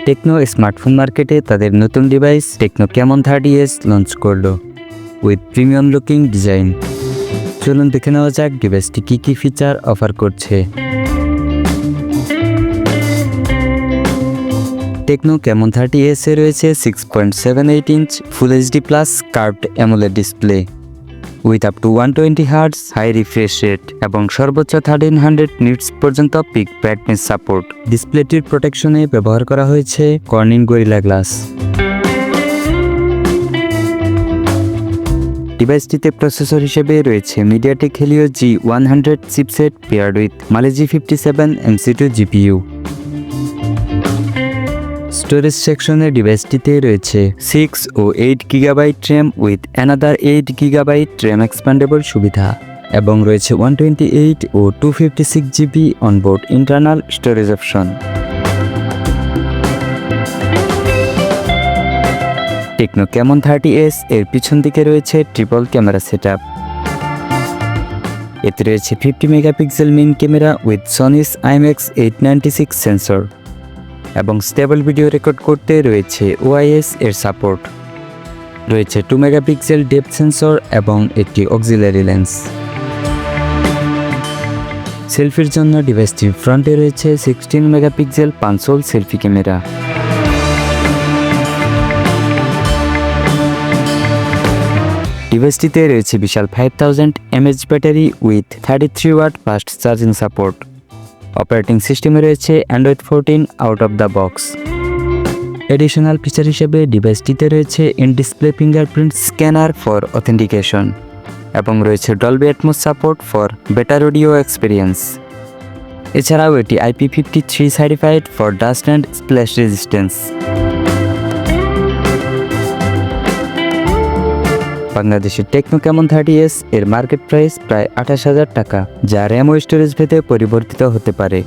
Techno smartphone মার্কেটে তাদের নতুন device Tecno Camon 30s launch করলো উইথ প্রিমিয়াম লুকিং ডিজাইন। চলুন দেখে নেওয়া যাক ডিভাইসটি কী কী ফিচার অফার করছে। টেকনো ক্যামন 30s এ রয়েছে 6.78 inch full HD plus curved AMOLED display with up to 120 hertz high refresh rate এবং সর্বোচ্চ 1300 নিটস পর্যন্ত পিক ব্রাইটনেস সাপোর্ট। ডিসপ্লেটির প্রোটেকশনে ব্যবহার করা হয়েছে কর্নিং গরিলা গ্লাস। ডিভাইসটিতে প্রসেসর হিসেবে রয়েছে MediaTek Helio G100 chipset paired with Mali G57 MC2 GPU। Storage সেকশনে ডিভাইসটিতে রয়েছে 6 ও 8 gigabyte RAM with another 8 gigabyte RAM expandable সুবিধা এবং রয়েছে 128 ও 256 GB onboard internal storage option. Techno Camon 30s এর পিছন দিকে রয়েছে ট্রিপল ক্যামেরা সেটআপ। এতে রয়েছে 50 megapixel main camera with Sony's IMX 896 sensor এবং স্টেবল ভিডিও রেকর্ড করতে রয়েছে OIS এর সাপোর্ট। রয়েছে 2 মেগাপিক্সেল ডেপথ সেন্সর এবং একটি অক্সিলারি লেন্স। সেলফির জন্য ডিভাইসটির ফ্রন্টে রয়েছে 16 মেগাপিক্সেল পাঞ্চোল সেলফি ক্যামেরা। ডিভাইসটিতে রয়েছে বিশাল 5000 mAh battery with 33 watt fast charging support. Operating সিস্টেমে রয়েছে Android 14 out of the box. Additional feature হিসেবে ডিভাইসটিতে রয়েছে in display fingerprint scanner for authentication এবং রয়েছে Dolby Atmos support for better audio experience. এছাড়াও এটি IP53 certified for dust and splash resistance. বাংলাদেশের টেকনো ক্যামন 30s এর মার্কেট প্রাইস প্রায় 28,000 টাকা, যা র্যাম ও স্টোরেজ ভেদে পরিবর্তিত হতে পারে।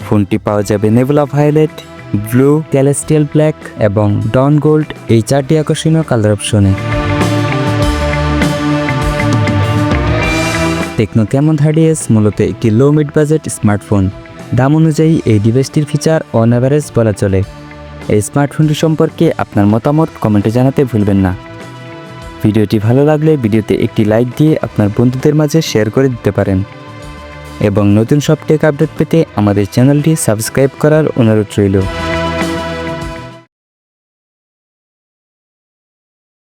ফোনটি পাওয়া যাবে নেবুলা ভায়োলেট, ব্লু, ক্যালেস্টিয়াল ব্ল্যাক এবং ডন গোল্ড এই 4টি আকর্ষণীয় কালার অপশনে। টেকনো ক্যামন 30s মূলত একটি লো মিড বাজেট স্মার্টফোন। দাম অনুযায়ী এই ডিভাইসটির ফিচার অন অ্যাভারেজ বলা চলে। এই স্মার্টফোনটি সম্পর্কে আপনার মতামত কমেন্টে জানাতে ভুলবেন না। ভিডিওটি ভালো লাগলে ভিডিওতে একটি লাইক দিয়ে আপনার বন্ধুদের মাঝে শেয়ার করে দিতে পারেন এবং নতুন সব টেক আপডেট পেতে আমাদের চ্যানেলটি সাবস্ক্রাইব করার অনুরোধ রইল।